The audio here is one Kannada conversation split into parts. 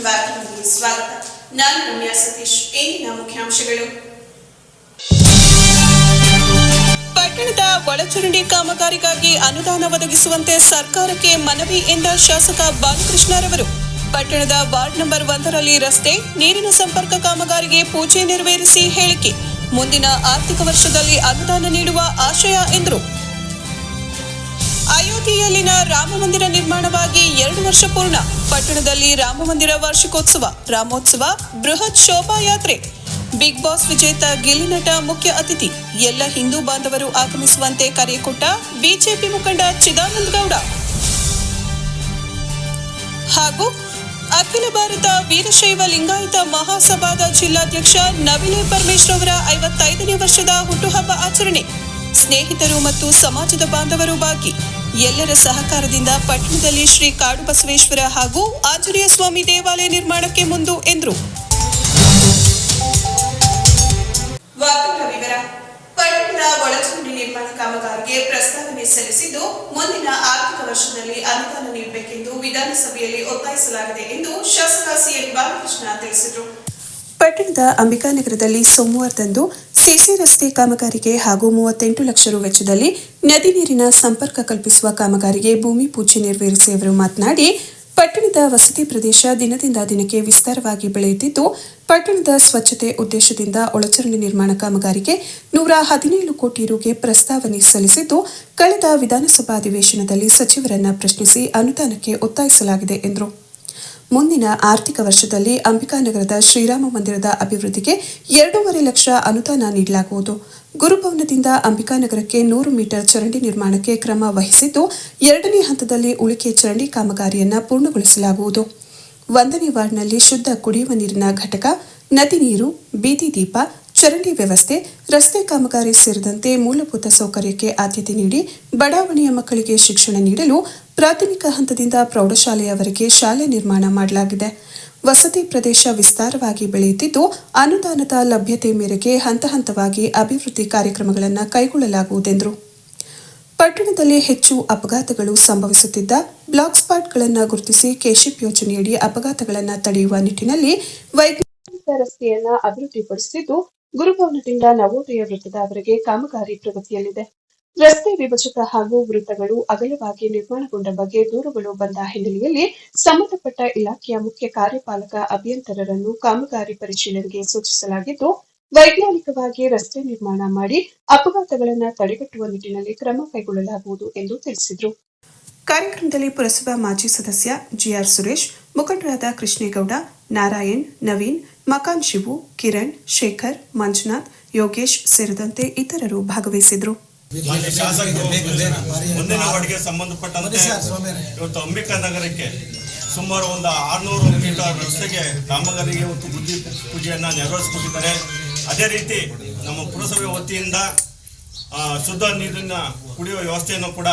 ವಾರ್ತೆಗಳಿಗೆ ಸ್ವಾಗತ. ನಾನು ರಮ್ಯಾ ಸತೀಶ್. ಇಂದಿನ ಮುಖ್ಯಾಂಶಗಳು. ಪಟ್ಟಣದ ಒಳಚರಂಡಿ ಕಾಮಗಾರಿಗಾಗಿ ಅನುದಾನ ಒದಗಿಸುವಂತೆ ಸರ್ಕಾರಕ್ಕೆ ಮನವಿ ಎಂದ ಶಾಸಕ ಬಾಲಕೃಷ್ಣರವರು. ಪಟ್ಟಣದ ವಾರ್ಡ್ ನಂಬರ್ 1ರಲ್ಲಿ ರಸ್ತೆ, ನೀರಿನ ಸಂಪರ್ಕ ಕಾಮಗಾರಿಗೆ ಪೂಜೆ ನೆರವೇರಿಸಿ ಹೇಳಿಕೆ. ಮುಂದಿನ ಆರ್ಥಿಕ ವರ್ಷದಲ್ಲಿ ಅನುದಾನ ನೀಡುವ ಆಶಯ ಎಂದರು. ಅಯೋಧ್ಯೆಯಲ್ಲಿನ ರಾಮಮಂದಿರ ನಿರ್ಮಾಣವಾಗಿ 2 ವರ್ಷ ಪೂರ್ಣ. ಪಟ್ಟಣದಲ್ಲಿ ರಾಮಮಂದಿರ ವಾರ್ಷಿಕೋತ್ಸವ, ರಾಮೋತ್ಸವ, ಬೃಹತ್ ಶೋಭಾಯಾತ್ರೆ. ಬಿಗ್ ಬಾಸ್ ವಿಜೇತ ಗಿಲ್ಲಿ ನಟ ಮುಖ್ಯ ಅತಿಥಿ. ಎಲ್ಲ ಹಿಂದೂ ಬಾಂಧವರು ಆಗಮಿಸುವಂತೆ ಕರೆ ಕೊಟ್ಟ ಬಿಜೆಪಿ ಮುಖಂಡ ಚಿದಾನಂದ ಗೌಡ. ಹಾಗೂ ಅಖಿಲ ಭಾರತ ವೀರಶೈವ ಲಿಂಗಾಯತ ಮಹಾಸಭಾದ ಜಿಲ್ಲಾಧ್ಯಕ್ಷ ನವಿಲೆ ಪರಮೇಶ್ ಅವರ 55ನೇ ವರ್ಷದ ಹುಟ್ಟುಹಬ್ಬ ಆಚರಣೆ. ಸ್ನೇಹಿತರು ಮತ್ತು ಸಮಾಜದ ಬಾಂಧವರು ಭಾಗಿ. ಎಲ್ಲರ ಸಹಕಾರದಿಂದ ಪಟ್ಟಣದಲ್ಲಿ ಶ್ರೀ ಕಾಡು ಬಸವೇಶ್ವರ ಹಾಗೂ ಆಂಜನೇಯ ಸ್ವಾಮಿ ದೇವಾಲಯ ನಿರ್ಮಾಣಕ್ಕೆ ಮುಂದು ಎಂದರು. ಪಟ್ಟಣದ ಒಳಚರಂಡಿ ನಿರ್ಮಾಣ ಕಾಮಗಾರಿಗೆ ಪ್ರಸ್ತಾವನೆ ಸಲ್ಲಿಸಿದ್ದು ಮುಂದಿನ ಆರ್ಥಿಕ ವರ್ಷದಲ್ಲಿ ಅನುದಾನ ನೀಡಬೇಕೆಂದು ವಿಧಾನಸಭೆಯಲ್ಲಿ ಒತ್ತಾಯಿಸಲಾಗಿದೆ ಎಂದು ಶಾಸಕ ಸಿಎನ್ ಬಾಲಕೃಷ್ಣ ತಿಳಿಸಿದರು. ಪಟ್ಟಣದ ಅಂಬಿಕಾನಗರದಲ್ಲಿ ಸೋಮವಾರದಂದು ಸಿಸಿ ರಸ್ತೆ ಕಾಮಗಾರಿಗೆ ಹಾಗೂ 38 ಲಕ್ಷ ರು ವೆಚ್ಚದಲ್ಲಿ ನದಿ ನೀರಿನ ಸಂಪರ್ಕ ಕಲ್ಪಿಸುವ ಕಾಮಗಾರಿಗೆ ಭೂಮಿ ಪೂಜೆ ನೆರವೇರಿಸಿ ಅವರು ಮಾತನಾಡಿ, ಪಟ್ಟಣದ ವಸತಿ ಪ್ರದೇಶ ದಿನದಿಂದ ದಿನಕ್ಕೆ ವಿಸ್ತಾರವಾಗಿ ಬೆಳೆಯುತ್ತಿದ್ದು, ಪಟ್ಟಣದ ಸ್ವಚ್ಛತೆ ಉದ್ದೇಶದಿಂದ ಒಳಚರಂಡಿ ನಿರ್ಮಾಣ ಕಾಮಗಾರಿಗೆ 117 ಕೋಟಿ ರುಗೆ ಪ್ರಸ್ತಾವನೆ ಸಲ್ಲಿಸಿದ್ದು, ಕಳೆದ ವಿಧಾನಸಭಾ ಅಧಿವೇಶನದಲ್ಲಿ ಸಚಿವರನ್ನ ಪ್ರಶ್ನಿಸಿ ಅನುದಾನಕ್ಕೆ ಒತ್ತಾಯಿಸಲಾಗಿದೆ ಎಂದರು. ಮುಂದಿನ ಆರ್ಥಿಕ ವರ್ಷದಲ್ಲಿ ಅಂಬಿಕಾನಗರದ ಶ್ರೀರಾಮ ಮಂದಿರದ ಅಭಿವೃದ್ಧಿಗೆ 2.5 ಲಕ್ಷ ಅನುದಾನ ನೀಡಲಾಗುವುದು. ಗುರುಭವನದಿಂದ ಅಂಬಿಕಾನಗರಕ್ಕೆ 100 ಮೀಟರ್ ಚರಂಡಿ ನಿರ್ಮಾಣಕ್ಕೆ ಕ್ರಮ ವಹಿಸಿದ್ದು, 2ನೇ ಹಂತದಲ್ಲಿ ಉಳಿಕೆ ಚರಂಡಿ ಕಾಮಗಾರಿಯನ್ನು ಪೂರ್ಣಗೊಳಿಸಲಾಗುವುದು. 1ನೇ ವಾರ್ಡ್ನಲ್ಲಿ ಶುದ್ಧ ಕುಡಿಯುವ ನೀರಿನ ಘಟಕ, ನದಿ ನೀರು, ಬೀದಿ ದೀಪ, ಚರಂಡಿ ವ್ಯವಸ್ಥೆ, ರಸ್ತೆ ಕಾಮಗಾರಿ ಸೇರಿದಂತೆ ಮೂಲಭೂತ ಸೌಕರ್ಯಕ್ಕೆ ಆದ್ಯತೆ ನೀಡಿ ಬಡಾವಣೆಯ ಮಕ್ಕಳಿಗೆ ಶಿಕ್ಷಣ ನೀಡಲು ಪ್ರಾಥಮಿಕ ಹಂತದಿಂದ ಪ್ರೌಢಶಾಲೆಯವರೆಗೆ ಶಾಲೆ ನಿರ್ಮಾಣ ಮಾಡಲಾಗಿದೆ. ವಸತಿ ಪ್ರದೇಶ ವಿಸ್ತಾರವಾಗಿ ಬೆಳೆಯುತ್ತಿದ್ದು, ಅನುದಾನದ ಲಭ್ಯತೆ ಮೇರೆಗೆ ಹಂತ ಹಂತವಾಗಿ ಅಭಿವೃದ್ಧಿ ಕಾರ್ಯಕ್ರಮಗಳನ್ನು ಕೈಗೊಳ್ಳಲಾಗುವುದೆಂದರು. ಪಟ್ಟಣದಲ್ಲಿ ಹೆಚ್ಚು ಅಪಘಾತಗಳು ಸಂಭವಿಸುತ್ತಿದ್ದ ಬ್ಲಾಕ್ ಸ್ಪಾಟ್ಗಳನ್ನು ಗುರುತಿಸಿ ಕೆಶಿಪ್ ಯೋಜನೆಯಡಿ ಅಪಘಾತಗಳನ್ನು ತಡೆಯುವ ನಿಟ್ಟಿನಲ್ಲಿ ವೈಜ್ಞಾನಿಕ ರಸ್ತೆಯನ್ನು ಅಭಿವೃದ್ಧಿಪಡಿಸುತ್ತಿದ್ದು, ಗುರುಭವನದಿಂದ ನವೋದಯ ವೃತ್ತದವರೆಗೆ ಕಾಮಗಾರಿ ಪ್ರಗತಿಯಲ್ಲಿದೆ. ರಸ್ತೆ ವಿಭಜಕ ಹಾಗೂ ವೃತ್ತಗಳು ಅಗಲವಾಗಿ ನಿರ್ಮಾಣಗೊಂಡ ಬಗ್ಗೆ ದೂರುಗಳು ಬಂದ ಹಿನ್ನೆಲೆಯಲ್ಲಿ ಸಂಬಂಧಪಟ್ಟ ಇಲಾಖೆಯ ಮುಖ್ಯ ಕಾರ್ಯಪಾಲಕ ಅಭಿಯಂತರರನ್ನು ಕಾಮಗಾರಿ ಪರಿಶೀಲನೆಗೆ ಸೂಚಿಸಲಾಗಿದ್ದು, ವೈಜ್ಞಾನಿಕವಾಗಿ ರಸ್ತೆ ನಿರ್ಮಾಣ ಮಾಡಿ ಅಪಘಾತಗಳನ್ನು ತಡೆಗಟ್ಟುವ ನಿಟ್ಟಿನಲ್ಲಿ ಕ್ರಮ ಕೈಗೊಳ್ಳಲಾಗುವುದು ಎಂದು ತಿಳಿಸಿದರು. ಕಾರ್ಯಕ್ರಮದಲ್ಲಿ ಪುರಸಭಾ ಮಾಜಿ ಸದಸ್ಯ ಜಿಆರ್ ಸುರೇಶ್, ಮುಖಂಡರಾದ ಕೃಷ್ಣೇಗೌಡ, ನಾರಾಯಣ್, ನವೀನ್, ಮಕಾನ್ ಶಿವು, ಕಿರಣ್, ಶೇಖರ್, ಮಂಜುನಾಥ್, ಯೋಗೇಶ್ ಸೇರಿದಂತೆ ಇತರರು ಭಾಗವಹಿಸಿದರು. ಮುಂದಿನ ವಾರ್ಡ್ಗೆ ಸಂಬಂಧಪಟ್ಟಂತೆ ಇವತ್ತು ಅಂಬಿಕಾ ನಗರಕ್ಕೆ ಸುಮಾರು ಒಂದು 600 ಮೀಟರ್ ರಸ್ತೆಗೆ ಕಾಮಗಾರಿಗೆ ಇವತ್ತು ಬುದ್ಧಿ ಪೂಜೆಯನ್ನು ನೆರವೇರಿಸಿಕೊಟ್ಟಿದ್ದಾರೆ. ಅದೇ ರೀತಿ ನಮ್ಮ ಪುರಸಭೆ ವತಿಯಿಂದ ಶುದ್ಧ ನೀರಿನ ಕುಡಿಯುವ ವ್ಯವಸ್ಥೆಯನ್ನು ಕೂಡ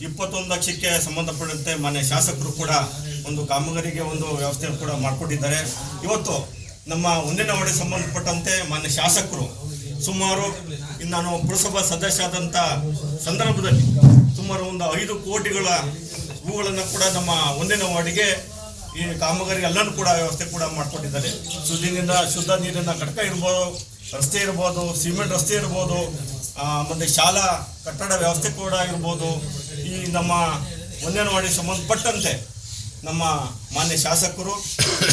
21 ಲಕ್ಷಕ್ಕೆ ಸಂಬಂಧಪಟ್ಟಂತೆ ಮಾನ್ಯ ಶಾಸಕರು ಕೂಡ ಒಂದು ಕಾಮಗಾರಿಗೆ ಒಂದು ವ್ಯವಸ್ಥೆಯನ್ನು ಕೂಡ ಮಾಡಿಕೊಟ್ಟಿದ್ದಾರೆ. ಇವತ್ತು ನಮ್ಮ ಮುಂದಿನ ವಾರ್ಡ್ಗೆ ಸಂಬಂಧಪಟ್ಟಂತೆ ಮಾನ್ಯ ಶಾಸಕರು ಸುಮಾರು ನಾನು ಪುರಸಭಾ ಸದಸ್ಯ ಆದಂಥ ಸಂದರ್ಭದಲ್ಲಿ ಸುಮಾರು ಒಂದು 5 ಕೋಟಿಗಳ ಹೂಗಳನ್ನು ಕೂಡ ನಮ್ಮ ಮುಂದಿನ ವಾರ್ಡಿಗೆ ಈ ಕಾಮಗಾರಿ ಎಲ್ಲನೂ ಕೂಡ ವ್ಯವಸ್ಥೆ ಕೂಡ ಮಾಡಿಕೊಟ್ಟಿದ್ದಾರೆ. ಶುದ್ಧ ನೀರಿನ ಘಟಕ ಇರ್ಬೋದು, ರಸ್ತೆ ಇರ್ಬೋದು, ಸಿಮೆಂಟ್ ರಸ್ತೆ ಇರ್ಬೋದು, ಮತ್ತು ಶಾಲಾ ಕಟ್ಟಡ ವ್ಯವಸ್ಥೆ ಕೂಡ ಇರ್ಬೋದು. ಈ ನಮ್ಮ ಮುಂದಿನ ವಾರ್ಡಿಗೆ ಸಂಬಂಧಪಟ್ಟಂತೆ ನಮ್ಮ ಮಾನ್ಯ ಶಾಸಕರು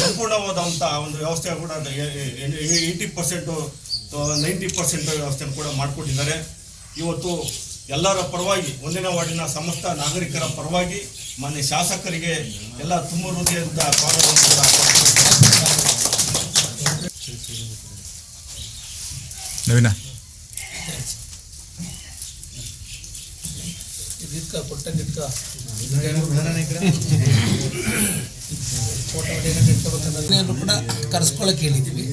ಸಂಪೂರ್ಣವಾದಂಥ ಒಂದು ವ್ಯವಸ್ಥೆ ಕೂಡ 80% 90% ವ್ಯವಸ್ಥೆಯನ್ನು ಕೂಡ ಮಾಡಿಕೊಟ್ಟಿದ್ದಾರೆ. ಇವತ್ತು ಎಲ್ಲರ ಪರವಾಗಿ ಮುಂದಿನ ವಾರ್ಡಿನ ಸಮಸ್ತ ನಾಗರಿಕರ ಪರವಾಗಿ ಮಾನ್ಯ ಶಾಸಕರಿಗೆ ಎಲ್ಲ ತುಂಬ ಹೃದಯದ ಸ್ವಾಗತವನ್ನು ಕೂಡ ನವೀನ ಕೂಡ ಕರೆಸ್ಕೊಳಕ್ಕೆ ಹೇಳಿದ್ದೀವಿ,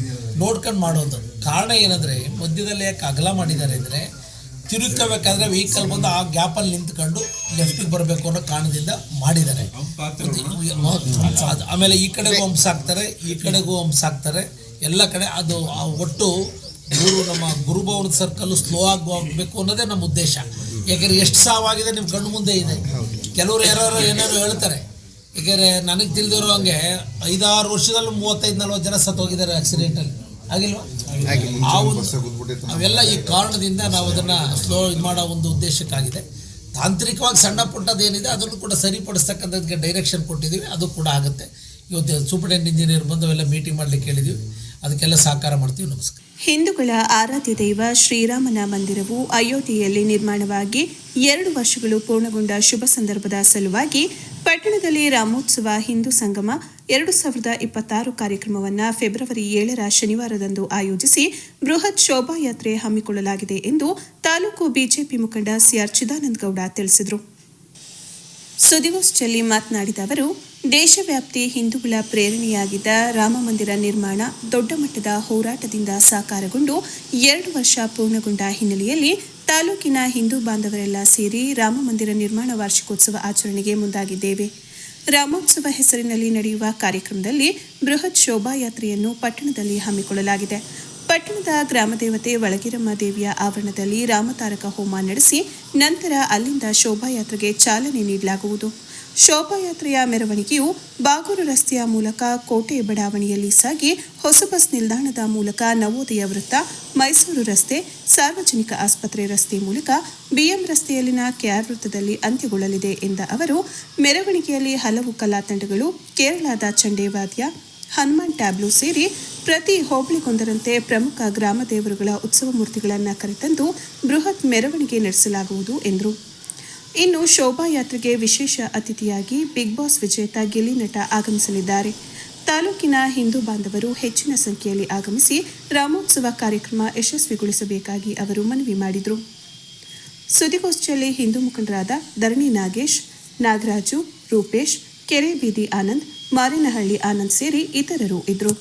ನೋಡ್ಕೊಂಡು ಮಾಡೋದು. ಕಾರಣ ಏನಂದರೆ ಮಧ್ಯದಲ್ಲಿ ಯಾಕೆ ಅಗಲ ಮಾಡಿದ್ದಾರೆ ಅಂದರೆ ತಿರುಗಬೇಕಾದ್ರೆ ವೆಹಿಕಲ್ ಬಂದು ಆ ಗ್ಯಾಪಲ್ಲಿ ನಿಂತ್ಕೊಂಡು ಲೆಫ್ಟಿಗೆ ಬರಬೇಕು ಅನ್ನೋ ಕಾರಣದಿಂದ ಮಾಡಿದ್ದಾರೆ. ಆಮೇಲೆ ಈ ಕಡೆಗೂ ಹಂಸಾಕ್ತಾರೆ, ಈ ಕಡೆಗೂ ಹಂಸಾಕ್ತಾರೆ, ಎಲ್ಲ ಕಡೆ ಅದು ಒಟ್ಟು ನಮ್ಮ ಗುರುಭವನದ ಸರ್ಕಲ್ ಸ್ಲೋ ಆಗಬೇಕು ಅನ್ನೋದೇ ನಮ್ಮ ಉದ್ದೇಶ. ಯಾಕೆಂದರೆ ಎಷ್ಟು ಸಾವಾಗಿದೆ ನಿಮ್ಮ ಕಣ್ಣು ಮುಂದೆ ಇದೆ. ಕೆಲವರು ಯಾರು ಏನಾದ್ರು ಹೇಳ್ತಾರೆ, ಏಕೆಂದರೆ ನನಗೆ ತಿಳಿದಿರೋ ಹಂಗೆ 5-6 ವರ್ಷದಲ್ಲೂ 35-40 ಜನ ಸತ್ತೋಗಿದ್ದಾರೆ ಆಕ್ಸಿಡೆಂಟಲ್ಲಿ, ಆಗಿಲ್ವಾ? ಆ ಒಂದು ಅವೆಲ್ಲ ಈ ಕಾರಣದಿಂದ ನಾವು ಅದನ್ನು ಸ್ಲೋ ಇದು ಮಾಡೋ ಒಂದು ಉದ್ದೇಶಕ್ಕಾಗಿದೆ. ತಾಂತ್ರಿಕವಾಗಿ ಸಣ್ಣ ಪುಟ್ಟದೇನಿದೆ ಅದನ್ನು ಕೂಡ ಸರಿಪಡಿಸ್ತಕ್ಕಂಥದ್ದಕ್ಕೆ ಡೈರೆಕ್ಷನ್ ಕೊಟ್ಟಿದ್ದೀವಿ, ಅದು ಕೂಡ ಆಗುತ್ತೆ. ಇವತ್ತು ಸೂಪರಿಂಟೆಂಡೆಂಟ್ ಇಂಜಿನಿಯರ್ ಬಂದು ಅವೆಲ್ಲ ಮೀಟಿಂಗ್ ಮಾಡಲಿಕ್ಕೆ ಹೇಳಿದ್ದೀವಿ, ಅದಕ್ಕೆಲ್ಲ ಸಹಕಾರ ಮಾಡ್ತೀವಿ. ನಮಸ್ಕಾರ. ಹಿಂದೂಗಳ ಆರಾಧ್ಯ ದೈವ ಶ್ರೀರಾಮನ ಮಂದಿರವು ಅಯೋಧ್ಯೆಯಲ್ಲಿ ನಿರ್ಮಾಣವಾಗಿ 2 ವರ್ಷಗಳು ಪೂರ್ಣಗೊಂಡ ಶುಭ ಸಂದರ್ಭದ ಸಲುವಾಗಿ ಪಟ್ಟಣದಲ್ಲಿ ರಾಮೋತ್ಸವ ಹಿಂದೂ ಸಂಗಮ 2026 ಕಾರ್ಯಕ್ರಮವನ್ನು ಫೆಬ್ರವರಿ 7ರ ಶನಿವಾರದಂದು ಆಯೋಜಿಸಿ ಬೃಹತ್ ಶೋಭಾಯಾತ್ರೆ ಹಮ್ಮಿಕೊಳ್ಳಲಾಗಿದೆ ಎಂದು ತಾಲೂಕು ಬಿಜೆಪಿ ಮುಖಂಡ ಸಿಆರ್ ಚಿದಾನಂದ ಗೌಡ ತಿಳಿಸಿದರು. ಸುದ್ದಿಗೋಷ್ಠಿಯಲ್ಲಿ ಮಾತನಾಡಿದ ಅವರು, ದೇಶವ್ಯಾಪ್ತಿ ಹಿಂದೂಗಳ ಪ್ರೇರಣೆಯಾಗಿದ್ದ ರಾಮ ಮಂದಿರ ನಿರ್ಮಾಣ ದೊಡ್ಡ ಮಟ್ಟದ ಹೋರಾಟದಿಂದ ಸಾಕಾರಗೊಂಡು 2 ವರ್ಷ ಪೂರ್ಣಗೊಂಡ ಹಿನ್ನೆಲೆಯಲ್ಲಿ ತಾಲೂಕಿನ ಹಿಂದೂ ಬಾಂಧವರೆಲ್ಲ ಸೇರಿ ರಾಮ ಮಂದಿರ ನಿರ್ಮಾಣ ವಾರ್ಷಿಕೋತ್ಸವ ಆಚರಣೆಗೆ ಮುಂದಾಗಿದ್ದೇವೆ. ರಾಮೋತ್ಸವ ಹೆಸರಿನಲ್ಲಿ ನಡೆಯುವ ಕಾರ್ಯಕ್ರಮದಲ್ಲಿ ಬೃಹತ್ ಶೋಭಾಯಾತ್ರೆಯನ್ನು ಪಟ್ಟಣದಲ್ಲಿ ಹಮ್ಮಿಕೊಳ್ಳಲಾಗಿದೆ. ಪಟ್ಟಣದ ಗ್ರಾಮದೇವತೆ ಒಳಗಿರಮ್ಮ ದೇವಿಯ ಆವರಣದಲ್ಲಿ ರಾಮತಾರಕ ಹೋಮ ನಡೆಸಿ ನಂತರ ಅಲ್ಲಿಂದ ಶೋಭಾಯಾತ್ರೆಗೆ ಚಾಲನೆ ನೀಡಲಾಗುವುದು. ಶೋಭಾಯಾತ್ರೆಯ ಮೆರವಣಿಗೆಯು ಬಾಗೂರು ರಸ್ತೆಯ ಮೂಲಕ ಕೋಟೆ ಬಡಾವಣೆಯಲ್ಲಿ ಸಾಗಿ ಹೊಸ ಬಸ್ ನಿಲ್ದಾಣದ ಮೂಲಕ ನವೋದಯ ವೃತ್ತ, ಮೈಸೂರು ರಸ್ತೆ, ಸಾರ್ವಜನಿಕ ಆಸ್ಪತ್ರೆ ರಸ್ತೆ ಮೂಲಕ ಬಿಎಂ ರಸ್ತೆಯಲ್ಲಿನ ಕೆಆರ್ ವೃತ್ತದಲ್ಲಿ ಅಂತ್ಯಗೊಳ್ಳಲಿದೆ ಎಂದ ಅವರು, ಮೆರವಣಿಗೆಯಲ್ಲಿ ಹಲವು ಕಲಾ ತಂಡಗಳು, ಕೇರಳದ ಚಂಡೇವಾದ್ಯ, ಹನುಮಾನ್ ಟ್ಯಾಬ್ಲೋ ಸೇರಿ ಪ್ರತಿ ಹೋಬಳಿಗೊಂದರಂತೆ ಪ್ರಮುಖ ಗ್ರಾಮ ದೇವರುಗಳ ಉತ್ಸವ ಮೂರ್ತಿಗಳನ್ನು ಕರೆತಂದು ಬೃಹತ್ ಮೆರವಣಿಗೆ ನಡೆಸಲಾಗುವುದು ಎಂದರು. ಇನ್ನು ಶೋಭಾಯಾತ್ರೆಗೆ ವಿಶೇಷ ಅತಿಥಿಯಾಗಿ ಬಿಗ್ ಬಾಸ್ ವಿಜೇತ ಗಿಲ್ಲಿ ನಟ ಆಗಮಿಸಲಿದ್ದಾರೆ. ತಾಲೂಕಿನ ಹಿಂದೂ ಬಾಂಧವರು ಹೆಚ್ಚಿನ ಸಂಖ್ಯೆಯಲ್ಲಿ ಆಗಮಿಸಿ ರಾಮೋತ್ಸವ ಕಾರ್ಯಕ್ರಮ ಯಶಸ್ವಿಗೊಳಿಸಬೇಕಾಗಿ ಅವರು ಮನವಿ ಮಾಡಿದರು. ಸುದ್ದಿಗೋಷ್ಠಿಯಲ್ಲಿ ಹಿಂದೂ ಮುಖಂಡರಾದ ಧರಣಿ ನಾಗೇಶ್, ನಾಗರಾಜು, ರೂಪೇಶ್, ಕೆರೆ ಬೀದಿ ಆನಂದ್, ಮಾರೇನಹಳ್ಳಿ ಆನಂದ್ ಸೇರಿ ಇತರರು ಇದ್ದರು.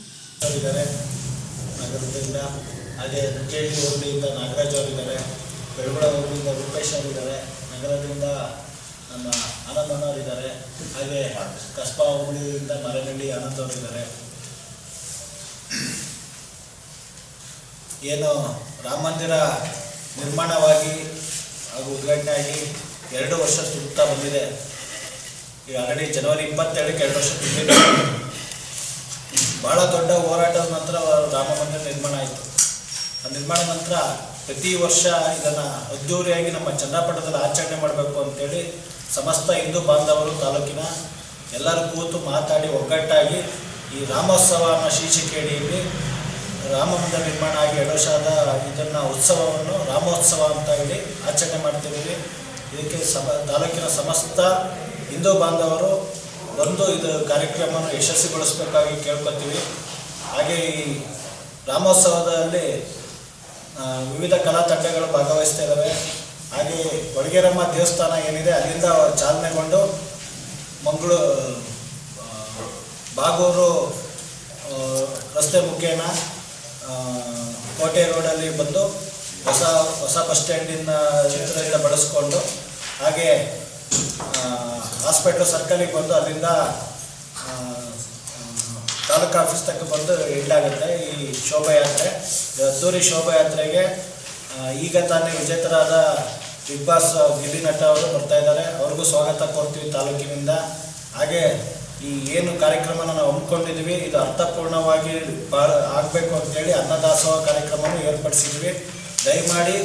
ಹಾಗೆ ಕೆಡಿ ಹೋಬಳಿಯಿಂದ ನಾಗರಾಜ್ ಅವರಿದ್ದಾರೆ, ಬೆಳಗುಳ ಹೋಬಳಿಯಿಂದ ರೂಪೇಶ್ ಅವರಿದ್ದಾರೆ, ನಗರದಿಂದ ನಮ್ಮ ಆನಂದ್ ಅವರಿದ್ದಾರೆ, ಹಾಗೆ ಕಸ್ಬಾ ಹೋಬಳಿಯಿಂದ ಮಾರೇನಹಳ್ಳಿ ಆನಂದ್ ಅವರಿದ್ದಾರೆ. ಏನು ರಾಮ ಮಂದಿರ ನಿರ್ಮಾಣವಾಗಿ ಹಾಗೂ ಉದ್ಘಾಟನೆ ಆಗಿ 2 ವರ್ಷ ತುಂಬುತ್ತಾ ಬಂದಿದೆ. ಈಗ ಆಲ್ರೆಡಿ ಜನವರಿ 27ಕ್ಕೆ 2 ವರ್ಷ ತುಂಬಿದೆ. ಭಾಳ ದೊಡ್ಡ ಹೋರಾಟದ ನಂತರ ರಾಮ ಮಂದಿರ ನಿರ್ಮಾಣ ಆಯಿತು. ಆ ನಿರ್ಮಾಣ ನಂತರ ಪ್ರತಿ ವರ್ಷ ಇದನ್ನು ಅದ್ದೂರಿಯಾಗಿ ನಮ್ಮ ಚನ್ನಪಟ್ಟಣದಲ್ಲಿ ಆಚರಣೆ ಮಾಡಬೇಕು ಅಂತೇಳಿ ಸಮಸ್ತ ಹಿಂದೂ ಬಾಂಧವರು ತಾಲೂಕಿನ ಎಲ್ಲರೂ ಕೂತು ಮಾತಾಡಿ ಒಗ್ಗಟ್ಟಾಗಿ ಈ ರಾಮೋತ್ಸವ ಅನ್ನೋ ಶೀರ್ಷಿಕೆಯಲ್ಲಿ ರಾಮ ಮಂದಿರ ನಿರ್ಮಾಣ ಆಗಿ 2 ವರ್ಷದ ಇದನ್ನು ಉತ್ಸವವನ್ನು ರಾಮೋತ್ಸವ ಅಂತ ಹೇಳಿ ಆಚರಣೆ ಮಾಡ್ತಿದ್ದೀವಿ. ಇದಕ್ಕೆ ತಾಲೂಕಿನ ಸಮಸ್ತ ಹಿಂದೂ ಬಾಂಧವರು ಬಂದು ಇದು ಕಾರ್ಯಕ್ರಮವನ್ನು ಯಶಸ್ವಿಗೊಳಿಸಬೇಕಾಗಿ ಕೇಳ್ಕೊತೀವಿ. ಹಾಗೆ ಈ ರಾಮೋತ್ಸವದಲ್ಲಿ ವಿವಿಧ ಕಲಾ ತಂಡಗಳು ಭಾಗವಹಿಸ್ತಾ ಇದ್ದಾವೆ. ಹಾಗೆ ಒಳಗೇರಮ್ಮ ದೇವಸ್ಥಾನ ಏನಿದೆ ಅಲ್ಲಿಂದ ಚಾಲನೆಗೊಂಡು ಬಾಗೂರು ರಸ್ತೆ ಮುಖೇನ ಕೋಟೆ ರೋಡಲ್ಲಿ ಬಂದು ಹೊಸ ಬಸ್ ಸ್ಟ್ಯಾಂಡಿನ ಚಿತ್ರದಿಂದ ಬಳಸ್ಕೊಂಡು ಹಾಗೆ ಹಾಸ್ಪಿಟ್ಲ್ ಸರ್ಕಲಿಗೆ ಬಂದು ಅಲ್ಲಿಂದ ತಾಲೂಕು ಆಫೀಸ್ ತನಕ ಬಂದು ಎಂಡಾಗುತ್ತೆ ಈ ಶೋಭಾಯಾತ್ರೆ. ಅದ್ದೂರಿ ಶೋಭಾಯಾತ್ರೆಗೆ ಈಗ ತಾನೇ ವಿಜೇತರಾದ ಬಿಗ್ ಬಾಸ್ ಗಿಲ್ಲಿ ನಟ ಅವರು ಬರ್ತಾ ಇದ್ದಾರೆ. ಅವ್ರಿಗೂ ಸ್ವಾಗತ ಕೋರ್ತೀವಿ ತಾಲೂಕಿನಿಂದ. ಹಾಗೆ ಈ ಏನು ಕಾರ್ಯಕ್ರಮನ ನಾವು ಹಮ್ಮಿಕೊಂಡಿದ್ದೀವಿ ಇದು ಅರ್ಥಪೂರ್ಣವಾಗಿ ಆಗಬೇಕು ಅಂತೇಳಿ ಅನ್ನದಾಸೋಹ ಕಾರ್ಯಕ್ರಮವನ್ನು ಏರ್ಪಡಿಸಿದ್ವಿ. ದಯಮಾಡಿ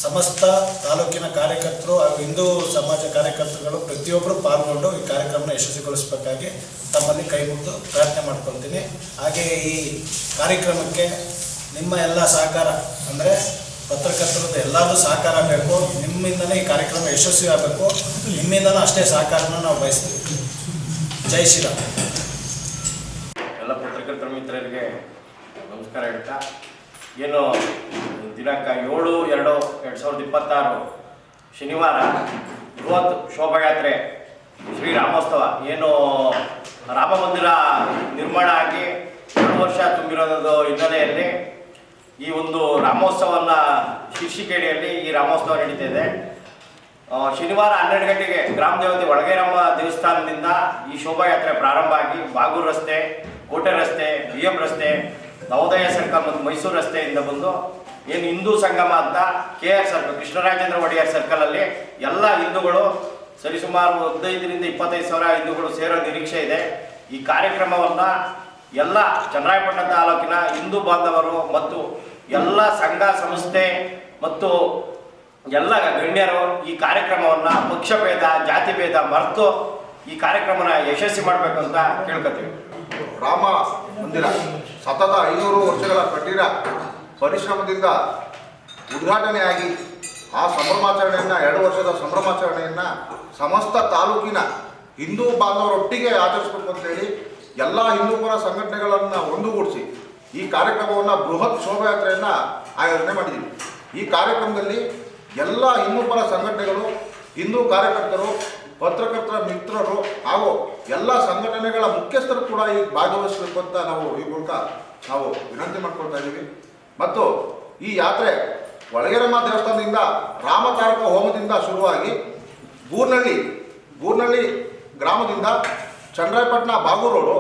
ಸಮಸ್ತ ತಾಲೂಕಿನ ಕಾರ್ಯಕರ್ತರು ಹಾಗೂ ಹಿಂದೂ ಸಮಾಜ ಕಾರ್ಯಕರ್ತರುಗಳು ಪ್ರತಿಯೊಬ್ಬರು ಪಾಲ್ಗೊಂಡು ಈ ಕಾರ್ಯಕ್ರಮನ ಯಶಸ್ವಿಗೊಳಿಸಬೇಕಾಗಿ ತಮ್ಮಲ್ಲಿ ಕೈ ಮುಗಿದು ಪ್ರಾರ್ಥನೆ ಮಾಡ್ಕೊಳ್ತೀನಿ. ಹಾಗೆ ಈ ಕಾರ್ಯಕ್ರಮಕ್ಕೆ ನಿಮ್ಮ ಎಲ್ಲ ಸಹಕಾರ ಅಂದರೆ ಪತ್ರಕರ್ತರದ್ದು ಎಲ್ಲರೂ ಸಹಕಾರ ಬೇಕು. ನಿಮ್ಮಿಂದಲೇ ಈ ಕಾರ್ಯಕ್ರಮ ಯಶಸ್ವಿ ಆಗಬೇಕು. ನಿಮ್ಮಿಂದಲೂ ಅಷ್ಟೇ ಸಹಕಾರನ ನಾವು ಬಯಸ್ತೀವಿ. ಜೈ ಶ್ರೀರಾಮ್. ಎಲ್ಲ ಪತ್ರಕರ್ತರ ಮಿತ್ರರಿಗೆ ನಮಸ್ಕಾರ ಹೇಳ್ತಾ, ಏನು ದಿನಾಂಕ 7/2/2026 ಶನಿವಾರ ಬೃಹತ್ ಶೋಭಾಯಾತ್ರೆ ಶ್ರೀರಾಮೋತ್ಸವ ಏನು ರಾಮ ಮಂದಿರ ನಿರ್ಮಾಣ ಆಗಿ 2 ವರ್ಷ ತುಂಬಿರೋದು ಹಿನ್ನೆಲೆಯಲ್ಲಿ ಈ ಒಂದು ರಾಮೋತ್ಸವನ ಶೀರ್ಷಿಕೆಯಲ್ಲಿ ಈ ರಾಮೋತ್ಸವ ನಡೀತಾ ಇದೆ. ಶನಿವಾರ 12 ಗಂಟೆಗೆ ಗ್ರಾಮ ದೇವತೆ ಒಳಗೇರಮ್ಮ ದೇವಸ್ಥಾನದಿಂದ ಈ ಶೋಭಾಯಾತ್ರೆ ಪ್ರಾರಂಭ ಆಗಿ ಬಾಗೂರು ರಸ್ತೆ, ಕೋಟೆ ರಸ್ತೆ, ಬಿಎಂ ರಸ್ತೆ, ನವೋದಯ ಸರ್ಕಲ್ ಮತ್ತು ಮೈಸೂರು ರಸ್ತೆಯಿಂದ ಬಂದು ಏನು ಹಿಂದೂ ಸಂಗಮ ಅಂತ KR ಸರ್ಕಲ್, ಕೃಷ್ಣರಾಜೇಂದ್ರ ಒಡೆಯರ್ ಸರ್ಕಲಲ್ಲಿ ಎಲ್ಲ ಹಿಂದೂಗಳು ಸರಿಸುಮಾರು 15ರಿಂದ 25,000 ಹಿಂದೂಗಳು ಸೇರೋ ನಿರೀಕ್ಷೆ ಇದೆ. ಈ ಕಾರ್ಯಕ್ರಮವನ್ನು ಎಲ್ಲ ಚನ್ನರಾಯಪಟ್ಟಣ ತಾಲೂಕಿನ ಹಿಂದೂ ಬಾಂಧವರು ಮತ್ತು ಎಲ್ಲ ಸಂಘ ಸಂಸ್ಥೆ ಮತ್ತು ಎಲ್ಲ ಗಣ್ಯರು ಈ ಕಾರ್ಯಕ್ರಮವನ್ನು ಪಕ್ಷಭೇದ ಜಾತಿ ಭೇದ ಮರೆತು ಈ ಕಾರ್ಯಕ್ರಮನ ಯಶಸ್ವಿ ಮಾಡಬೇಕು ಅಂತ ಕೇಳ್ಕೊತೀವಿ. ರಾಮ ಮಂದಿರ ಸತತ 500 ವರ್ಷಗಳ ಕಠಿಣ ಪರಿಶ್ರಮದಿಂದ ಉದ್ಘಾಟನೆಯಾಗಿ ಆ ಸಂಭ್ರಮಾಚರಣೆಯನ್ನು 2 ವರ್ಷದ ಸಂಭ್ರಮಾಚರಣೆಯನ್ನು ಸಮಸ್ತ ತಾಲೂಕಿನ ಹಿಂದೂ ಬಾಂಧವರೊಟ್ಟಿಗೆ ಆಚರಿಸಬೇಕು ಅಂತೇಳಿ ಎಲ್ಲ ಹಿಂದೂಪರ ಸಂಘಟನೆಗಳನ್ನು ಒಂದುಗೂಡಿಸಿ ಈ ಕಾರ್ಯಕ್ರಮವನ್ನು ಬೃಹತ್ ಶೋಭಾಯಾತ್ರೆಯನ್ನು ಆಯೋಜನೆ ಮಾಡಿದ್ದೀವಿ. ಈ ಕಾರ್ಯಕ್ರಮದಲ್ಲಿ ಎಲ್ಲ ಹಿಂದೂಪರ ಸಂಘಟನೆಗಳು, ಹಿಂದೂ ಕಾರ್ಯಕರ್ತರು, ಪತ್ರಕರ್ತರ ಮಿತ್ರರು ಹಾಗೂ ಎಲ್ಲ ಸಂಘಟನೆಗಳ ಮುಖ್ಯಸ್ಥರು ಕೂಡ ಈ ಭಾಗವಹಿಸಬೇಕು ಅಂತ ನಾವು ಈ ಮೂಲಕ ನಾವು ವಿನಂತಿ ಮಾಡ್ಕೊಳ್ತಾ ಇದ್ದೀವಿ. ಮತ್ತು ಈ ಯಾತ್ರೆ ಒಳಗೆರಮ್ಮ ದೇವಸ್ಥಾನದಿಂದ ರಾಮತಾರಕ ಹೋಮದಿಂದ ಶುರುವಾಗಿ ಗೂರ್ನಳ್ಳಿ ಗ್ರಾಮದಿಂದ ಚನ್ನರಾಯಪಟ್ಟಣ ಬಾಗೂರು ರೋಡು,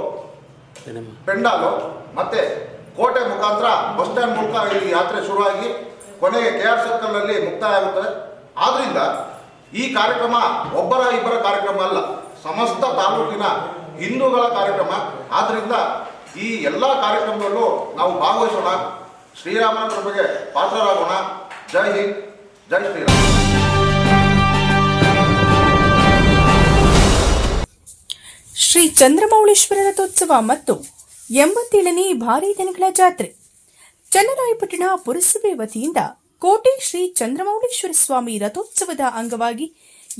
ಪೆಂಡಾಲು ಮತ್ತು ಕೋಟೆ ಮುಖಾಂತರ ಬಸ್ ಸ್ಟ್ಯಾಂಡ್ ಮೂಲಕ ಈ ಯಾತ್ರೆ ಶುರುವಾಗಿ ಕೊನೆಗೆ KR ಸರ್ಕಲ್ನಲ್ಲಿ ಮುಕ್ತಾಯ ಆಗುತ್ತದೆ. ಆದ್ದರಿಂದ ಈ ಕಾರ್ಯಕ್ರಮ ಒಬ್ಬರ ಇಬ್ಬರ ಕಾರ್ಯಕ್ರಮ ಅಲ್ಲ, ಸಮಸ್ತ ತಾಲೂಕಿನ ಹಿಂದೂಗಳ ಕಾರ್ಯಕ್ರಮ. ಆದ್ದರಿಂದ ಈ ಎಲ್ಲ ಕಾರ್ಯಕ್ರಮದಲ್ಲೂ ನಾವು ಭಾಗವಹಿಸೋಣ, ಶ್ರೀರಾಮನ ಕೃಪೆಗೆ ಪಾತ್ರರಾಗೋಣ. ಜೈ ಹಿಂದ್, ಜೈ ಶ್ರೀರಾಮ್. ಶ್ರೀ ಚಂದ್ರಮೌಳೇಶ್ವರ ರಥೋತ್ಸವ ಮತ್ತು 87ನೇ ಭಾರೀ ದನಗಳ ಜಾತ್ರೆ ಚನ್ನರಾಯಪಟ್ಟಣ ಪುರಸಭೆ ವತಿಯಿಂದ ಕೋಟೆ ಶ್ರೀ ಚಂದ್ರಮೌಳೇಶ್ವರ ಸ್ವಾಮಿ ರಥೋತ್ಸವದ ಅಂಗವಾಗಿ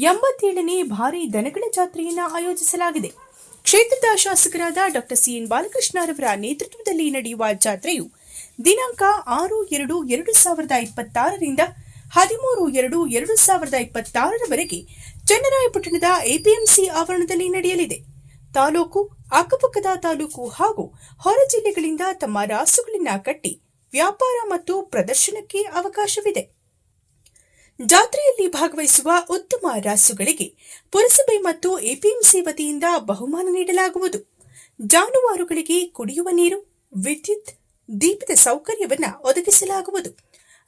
87ನೇ ಭಾರೀ ದನಗಳ ಜಾತ್ರೆಯನ್ನು ಆಯೋಜಿಸಲಾಗಿದೆ. ಕ್ಷೇತ್ರದ ಶಾಸಕರಾದ ಡಾ CN ಬಾಲಕೃಷ್ಣರವರ ನೇತೃತ್ವದಲ್ಲಿ ನಡೆಯುವ ಜಾತ್ರೆಯು ದಿನಾಂಕ 6/2/2026ರಿಂದ 13/2/2026ರವರೆಗೆ ಚನ್ನರಾಯಪಟ್ಟಣದ APMC ಆವರಣದಲ್ಲಿ ನಡೆಯಲಿದೆ. ತಾಲೂಕು, ಅಕ್ಕಪಕ್ಕದ ತಾಲೂಕು ಹಾಗೂ ಹೊರ ಜಿಲ್ಲೆಗಳಿಂದ ತಮ್ಮ ರಾಸುಗಳನ್ನು ಕಟ್ಟಿ ವ್ಯಾಪಾರ ಮತ್ತು ಪ್ರದರ್ಶನಕ್ಕೆ ಅವಕಾಶವಿದೆ. ಜಾತ್ರೆಯಲ್ಲಿ ಭಾಗವಹಿಸುವ ಉತ್ತಮ ರಾಸುಗಳಿಗೆ ಪುರಸಭೆ ಮತ್ತು APMC ವತಿಯಿಂದ ಬಹುಮಾನ ನೀಡಲಾಗುವುದು. ಜಾನುವಾರುಗಳಿಗೆ ಕುಡಿಯುವ ನೀರು, ವಿದ್ಯುತ್, ದೀಪದ ಸೌಕರ್ಯವನ್ನು ಒದಗಿಸಲಾಗುವುದು.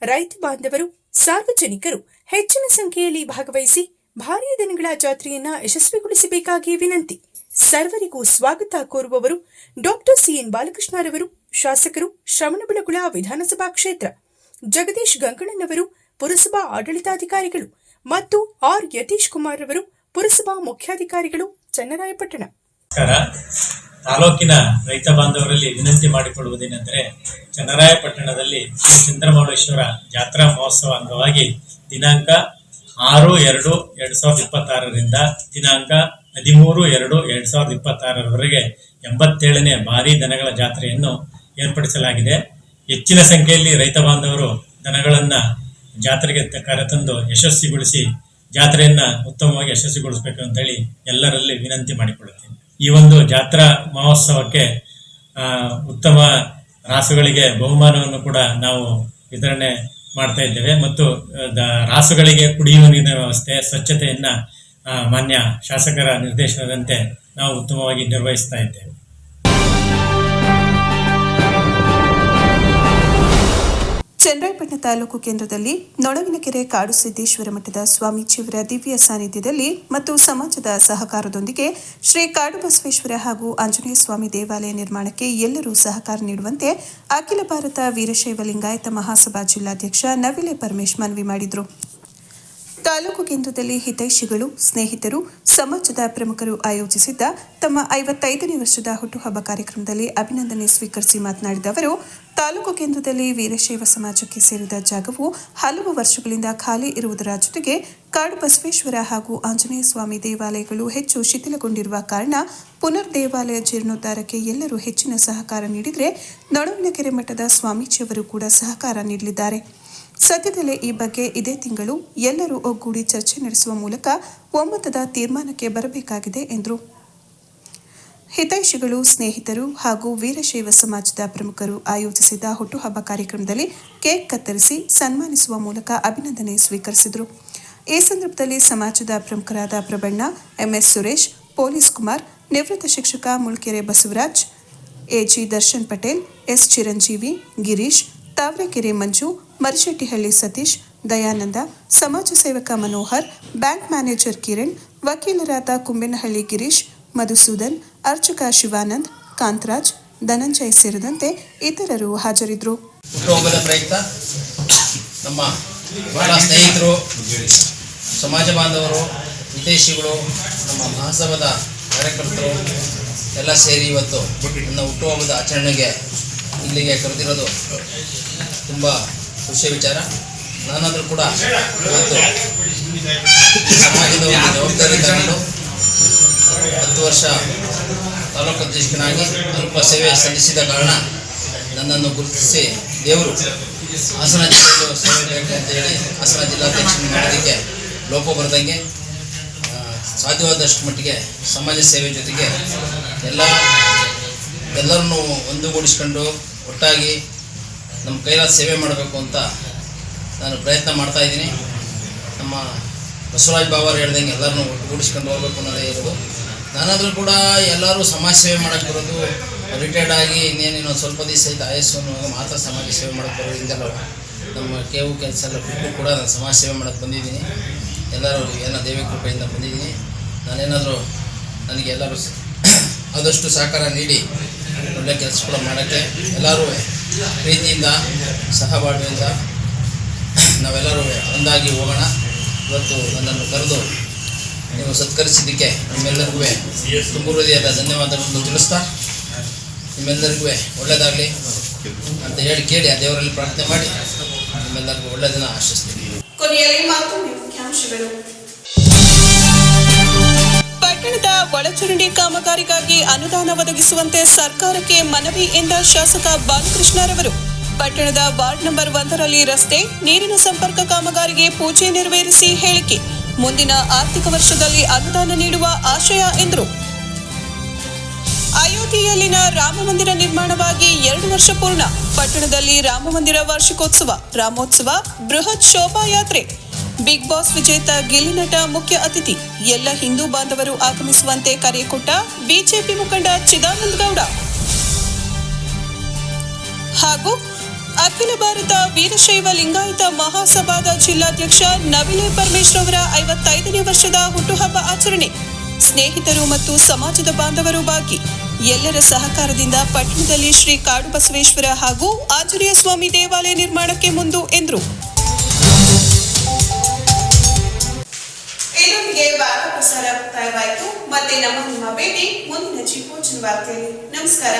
ರೈತ ಬಾಂಧವರು, ಸಾರ್ವಜನಿಕರು ಹೆಚ್ಚಿನ ಸಂಖ್ಯೆಯಲ್ಲಿ ಭಾಗವಹಿಸಿ ಭಾರೀ ದಿನಗಳ ಜಾತ್ರೆಯನ್ನು ಯಶಸ್ವಿಗೊಳಿಸಬೇಕಾಗಿ ವಿನಂತಿ. ಸರ್ವರಿಗೂ ಸ್ವಾಗತ ಕೋರುವವರು ಡಾ CN ಬಾಲಕೃಷ್ಣರವರು, ಶಾಸಕರು, ಶ್ರವಣಬೆಳಗೊಳ ವಿಧಾನಸಭಾ ಕ್ಷೇತ್ರ, ಜಗದೀಶ್ ಗಂಗಣ್ಣನವರು, ಪುರಸಭಾ ಆಡಳಿತಾಧಿಕಾರಿಗಳು ಮತ್ತು ಆರ್ ಯತೀಶ್ ಕುಮಾರ್ ರವರು, ಪುರಸಭಾ ಮುಖ್ಯಾಧಿಕಾರಿಗಳು, ಚನ್ನರಾಯಪಟ್ಟಣ. ತಾಲೂಕಿನ ರೈತ ಬಾಂಧವರಲ್ಲಿ ವಿನಂತಿ ಮಾಡಿಕೊಳ್ಳುವುದೇನೆಂದರೆ, ಚನ್ನರಾಯಪಟ್ಟಣದಲ್ಲಿ ಶ್ರೀ ಚಂದ್ರಮೌಳೇಶ್ವರ ಜಾತ್ರಾ ಮಹೋತ್ಸವ ಅಂಗವಾಗಿ ದಿನಾಂಕ 6/2/2026ರಿಂದ ದಿನಾಂಕ 13/2/2026ರವರೆಗೆ 87ನೇ ಭಾರೀ ದನಗಳ ಜಾತ್ರೆಯನ್ನು ಏರ್ಪಡಿಸಲಾಗಿದೆ. ಹೆಚ್ಚಿನ ಸಂಖ್ಯೆಯಲ್ಲಿ ರೈತ ಬಾಂಧವರು ದನಗಳನ್ನು ಜಾತ್ರೆಗೆ ಕರೆತಂದು ಯಶಸ್ವಿಗೊಳಿಸಿ ಜಾತ್ರೆಯನ್ನು ಉತ್ತಮವಾಗಿ ಯಶಸ್ವಿಗೊಳಿಸಬೇಕು ಅಂತೇಳಿ ಎಲ್ಲರಲ್ಲಿ ವಿನಂತಿ ಮಾಡಿಕೊಳ್ಳುತ್ತೇನೆ. ಈ ಒಂದು ಜಾತ್ರಾ ಮಹೋತ್ಸವಕ್ಕೆ ಉತ್ತಮ ರಾಸುಗಳಿಗೆ ಬಹುಮಾನವನ್ನು ಕೂಡ ನಾವು ವಿತರಣೆ ಮಾಡ್ತಾ ಇದ್ದೇವೆ ಮತ್ತು ರಾಸುಗಳಿಗೆ ಕುಡಿಯುವ ನೀರಿನ ವ್ಯವಸ್ಥೆ, ಸ್ವಚ್ಛತೆಯನ್ನು ಮಾನ್ಯ ಶಾಸಕರ ನಿರ್ದೇಶನದಂತೆ ನಾವು ಉತ್ತಮವಾಗಿ ನಿರ್ವಹಿಸ್ತಾ ಇದ್ದೇವೆ. ಚನ್ನರಾಯಪಟ್ಟಣ ತಾಲೂಕು ಕೇಂದ್ರದಲ್ಲಿ ನೊಣವಿನಕೆರೆ ಕಾಡು ಸಿದ್ದೇಶ್ವರ ಮಠದ ಸ್ವಾಮೀಜಿಯವರ ದಿವ್ಯ ಸಾನ್ನಿಧ್ಯದಲ್ಲಿ ಮತ್ತು ಸಮಾಜದ ಸಹಕಾರದೊಂದಿಗೆ ಶ್ರೀ ಕಾಡು ಬಸವೇಶ್ವರ ಹಾಗೂ ಆಂಜನೇಯ ಸ್ವಾಮಿ ದೇವಾಲಯ ನಿರ್ಮಾಣಕ್ಕೆ ಎಲ್ಲರೂ ಸಹಕಾರ ನೀಡುವಂತೆ ಅಖಿಲ ಭಾರತ ವೀರಶೈವ ಲಿಂಗಾಯತ ಮಹಾಸಭಾ ಜಿಲ್ಲಾಧ್ಯಕ್ಷ ನವಿಲೆ ಪರಮೇಶ್ ಮನವಿ ಮಾಡಿದರು. ತಾಲೂಕು ಕೇಂದ್ರದಲ್ಲಿ ಹಿತೈಷಿಗಳು, ಸ್ನೇಹಿತರು, ಸಮಾಜದ ಪ್ರಮುಖರು ಆಯೋಜಿಸಿದ್ದ ತಮ್ಮ 55ನೇ ವರ್ಷದ ಹುಟ್ಟುಹಬ್ಬ ಕಾರ್ಯಕ್ರಮದಲ್ಲಿ ಅಭಿನಂದನೆ ಸ್ವೀಕರಿಸಿ ಮಾತನಾಡಿದ ಅವರು, ತಾಲೂಕು ಕೇಂದ್ರದಲ್ಲಿ ವೀರಶೈವ ಸಮಾಜಕ್ಕೆ ಸೇರಿದ ಜಾಗವು ಹಲವು ವರ್ಷಗಳಿಂದ ಖಾಲಿ ಇರುವುದರ ಜೊತೆಗೆ ಕಾಡು ಬಸವೇಶ್ವರ ಹಾಗೂ ಆಂಜನೇಯ ಸ್ವಾಮಿ ದೇವಾಲಯಗಳು ಹೆಚ್ಚು ಶಿಥಿಲಗೊಂಡಿರುವ ಕಾರಣ ಪುನರ್ ದೇವಾಲಯ ಜೀರ್ಣೋದ್ಧಾರಕ್ಕೆ ಎಲ್ಲರೂ ಹೆಚ್ಚಿನ ಸಹಕಾರ ನೀಡಿದರೆ ನೊಣವಿನಕೆರೆ ಮಠದ ಸ್ವಾಮೀಜಿಯವರು ಕೂಡ ಸಹಕಾರ ನೀಡಲಿದ್ದಾರೆ. ಸದ್ಯದಲ್ಲೇ ಈ ಬಗ್ಗೆ ಇದೇ ತಿಂಗಳು ಎಲ್ಲರೂ ಒಗ್ಗೂಡಿ ಚರ್ಚೆ ನಡೆಸುವ ಮೂಲಕ ಒಮ್ಮತದ ತೀರ್ಮಾನಕ್ಕೆ ಬರಬೇಕಾಗಿದೆ ಎಂದರು. ಹಿತೈಷಿಗಳು, ಸ್ನೇಹಿತರು ಹಾಗೂ ವೀರಶೈವ ಸಮಾಜದ ಪ್ರಮುಖರು ಆಯೋಜಿಸಿದ್ದ ಹುಟ್ಟುಹಬ್ಬ ಕಾರ್ಯಕ್ರಮದಲ್ಲಿ ಕೇಕ್ ಕತ್ತರಿಸಿ ಸನ್ಮಾನಿಸುವ ಮೂಲಕ ಅಭಿನಂದನೆ ಸ್ವೀಕರಿಸಿದರು. ಈ ಸಂದರ್ಭದಲ್ಲಿ ಸಮಾಜದ ಪ್ರಮುಖರಾದ ಪ್ರಬಣ್ಣ, MS ಸುರೇಶ್, ಪೊಲೀಸ್ ಕುಮಾರ್, ನಿವೃತ್ತ ಶಿಕ್ಷಕ ಮುಳ್ಕೆರೆ ಬಸವರಾಜ್, AG ದರ್ಶನ್ ಪಟೇಲ್, S ಚಿರಂಜೀವಿ, ಗಿರೀಶ್, ತಾವರೆಕೆರೆ ಮಂಜು, ಮರಿಶೆಟ್ಟಿಹಳ್ಳಿ ಸತೀಶ್, ದಯಾನಂದ, ಸಮಾಜ ಸೇವಕ ಮನೋಹರ್, ಬ್ಯಾಂಕ್ ಮ್ಯಾನೇಜರ್ ಕಿರಣ್, ವಕೀಲರಾದ ಕುಂಬೇನಹಳ್ಳಿ ಗಿರೀಶ್, ಮಧುಸೂದನ್, ಅರ್ಚಕ ಶಿವಾನಂದ್, ಕಾಂತರಾಜ್, ಧನಂಜಯ್ ಸೇರಿದಂತೆ ಇತರರು ಹಾಜರಿದ್ದರು. ಹುಟ್ಟುಹಬ್ಬದ ಪ್ರಯುಕ್ತ ನಮ್ಮ ಬಹಳ ಸ್ನೇಹಿತರು, ಸಮಾಜ ಬಾಂಧವರು, ವಿದೇಶಿಗಳು, ನಮ್ಮ ಮಹಾಸಭಾದ ಕಾರ್ಯಕರ್ತರು ಎಲ್ಲ ಸೇರಿ ಇವತ್ತು ನನ್ನ ಹುಟ್ಟುಹಬ್ಬದ ಆಚರಣೆಗೆ ಇಲ್ಲಿಗೆ ಕರೆದಿರೋದು ತುಂಬ ಖುಷಿಯ ವಿಚಾರ. ನಾನಾದರೂ ಕೂಡ ಇವತ್ತು ಸಮಾಜದ ಒಂದು ಜವಾಬ್ದಾರಿ ತಗೊಂಡು 10 ವರ್ಷ ತಾಲೂಕು ಅಧ್ಯಕ್ಷನಾಗಿ ಅಲ್ಪ ಸೇವೆ ಸಲ್ಲಿಸಿದ ಕಾರಣ ನನ್ನನ್ನು ಗುರುತಿಸಿ ದೇವರು ಹಾಸನ ಜಿಲ್ಲೆಯಲ್ಲೂ ಸೇವೆ ಬೇಕು ಅಂತ ಹೇಳಿ ಹಾಸನ ಜಿಲ್ಲಾಧ್ಯಕ್ಷನ ಮಾಡೋದಕ್ಕೆ ಲೋಪ ಬರೆದಂಗೆ ಸಾಧ್ಯವಾದಷ್ಟು ಮಟ್ಟಿಗೆ ಸಮಾಜ ಸೇವೆ ಜೊತೆಗೆ ಎಲ್ಲರನ್ನೂ ಒಂದುಗೂಡಿಸ್ಕೊಂಡು ಒಟ್ಟಾಗಿ ನಮ್ಮ ಕೈಲಾದ ಸೇವೆ ಮಾಡಬೇಕು ಅಂತ ನಾನು ಪ್ರಯತ್ನ ಮಾಡ್ತಾಯಿದ್ದೀನಿ. ನಮ್ಮ ಬಸವರಾಜ್ ಬಾಬಾರು ಹೇಳ್ದಂಗೆ ಎಲ್ಲರನ್ನೂ ಒಟ್ಟುಗೂಡಿಸ್ಕೊಂಡು ಹೋಗ್ಬೇಕು ಅನ್ನೋದೇ ಇರೋದು. ನಾನಾದರೂ ಕೂಡ ಎಲ್ಲರೂ ಸಮಾಜ ಸೇವೆ ಮಾಡೋಕ್ಕೆ ಬರೋದು, ರಿಟೈರ್ಡ್ ಆಗಿ ಇನ್ನೇನು ಸ್ವಲ್ಪ ದಿವಸ ಐತೆ ಆಯಸ್ಸನ್ನು ಮಾತ್ರ ಸಮಾಜ ಸೇವೆ ಮಾಡೋಕ್ಕೆ ಬರೋದ್ರಿಂದಲ್ಲ, ನಮ್ಮ ಕೆಲಸ ಎಲ್ಲ ಬಿಟ್ಟು ಕೂಡ ನಾನು ಸಮಾಜ ಸೇವೆ ಮಾಡೋಕ್ಕೆ ಬಂದಿದ್ದೀನಿ. ಎಲ್ಲರೂ ಏನೋ ದೇವಿ ಕೃಪೆಯಿಂದ ಬಂದಿದ್ದೀನಿ. ನಾನೇನಾದರೂ ನನಗೆ ಎಲ್ಲರೂ ಆದಷ್ಟು ಸಹಕಾರ ನೀಡಿ ಒಳ್ಳೆಯ ಕೆಲಸಗಳು ಮಾಡೋಕ್ಕೆ ಎಲ್ಲರೂ ಪ್ರೀತಿಯಿಂದ ಸಹಬಾಳ್ವೆಯಿಂದ ನಾವೆಲ್ಲರೂ ಒಂದಾಗಿ ಹೋಗೋಣ. ಇವತ್ತು ನನ್ನನ್ನು ಕರೆದು ನೀವು ಸತ್ಕರಿಸಿದ್ದಕ್ಕೆ ನಿಮ್ಮೆಲ್ಲರಿಗೂ ತುಂಬ ಹೃದಯದ ಧನ್ಯವಾದಗಳನ್ನು ತಿಳಿಸ್ತಾ ನಿಮ್ಮೆಲ್ಲರಿಗೂ ಒಳ್ಳೆಯದಾಗಲಿ ಅಂತ ಹೇಳಿ ಕೇಳಿ ಆ ದೇವರಲ್ಲಿ ಪ್ರಾರ್ಥನೆ ಮಾಡಿ ನಿಮ್ಮೆಲ್ಲರಿಗೂ ಒಳ್ಳೆಯದನ್ನು ಆಶಿಸ್ತೀನಿ. ಕೊನೆಯಲ್ಲಿ ಮತ್ತೊಮ್ಮೆ ಮುಖ್ಯಾಂಶಗಳು. ಪಟ್ಟಣದ ಒಳಚರಂಡಿ ಕಾಮಗಾರಿಗಾಗಿ ಅನುದಾನ ಒದಗಿಸುವಂತೆ ಸರ್ಕಾರಕ್ಕೆ ಮನವಿ ಎಂದ ಶಾಸಕ ಬಾಲಕೃಷ್ಣರವರು. ಪಟ್ಟಣದ ವಾರ್ಡ್ ನಂಬರ್ 1ರಲ್ಲಿ ರಸ್ತೆ, ನೀರಿನ ಸಂಪರ್ಕ ಕಾಮಗಾರಿಗೆ ಪೂಜೆ ನೆರವೇರಿಸಿ ಹೇಳಿಕೆ. ಮುಂದಿನ ಆರ್ಥಿಕ ವರ್ಷದಲ್ಲಿ ಅನುದಾನ ನೀಡುವ ಆಶಯ ಎಂದರು. ಅಯೋಧ್ಯೆಯಲ್ಲಿನ ರಾಮಮಂದಿರ ನಿರ್ಮಾಣವಾಗಿ 2 ವರ್ಷ ಪೂರ್ಣ. ಪಟ್ಟಣದಲ್ಲಿ ರಾಮಮಂದಿರ ವಾರ್ಷಿಕೋತ್ಸವ, ರಾಮೋತ್ಸವ, ಬೃಹತ್ ಶೋಭಾಯಾತ್ರೆ. ಬಿಗ್ ಬಾಸ್ ವಿಜೇತ ಗಿಲ್ಲಿ ನಟ ಮುಖ್ಯ ಅತಿಥಿ. ಎಲ್ಲ ಹಿಂದೂ ಬಾಂಧವರು ಆಗಮಿಸುವಂತೆ ಕರೆ ಕೊಟ್ಟ ಬಿಜೆಪಿ ಮುಖಂಡ ಚಿದಾನಂದ ಗೌಡ. ಹಾಗೂ ಅಖಿಲ ಭಾರತ ವೀರಶೈವ ಲಿಂಗಾಯತ ಮಹಾಸಭಾದ ಜಿಲ್ಲಾಧ್ಯಕ್ಷ ನವಿಲೆ ಪರಮೇಶ್ವರ್ ಅವರ 55ನೇ ವರ್ಷದ ಹುಟ್ಟುಹಬ್ಬ ಆಚರಣೆ. ಸ್ನೇಹಿತರು ಮತ್ತು ಸಮಾಜದ ಬಾಂಧವರು ಭಾಗಿ. ಎಲ್ಲರ ಸಹಕಾರದಿಂದ ಪಟ್ಟಣದಲ್ಲಿ ಶ್ರೀ ಕಾಡು ಬಸವೇಶ್ವರ ಹಾಗೂ ಆಂಜನೇಯ ಸ್ವಾಮಿ ದೇವಾಲಯ ನಿರ್ಮಾಣಕ್ಕೆ ಮುಂದು ಎಂದರು. ಇದರೊಂದಿಗೆ ವಾರ್ತಾ ಪ್ರಸಾರ ಮುಕ್ತಾಯವಾಯಿತು. ಮತ್ತೆ ನಮ್ಮ ಭೇಟಿ ಮುಂದಿನ ಜಿಪೋಚನ ವಾರ್ತೆಯಲ್ಲಿ. ನಮಸ್ಕಾರ.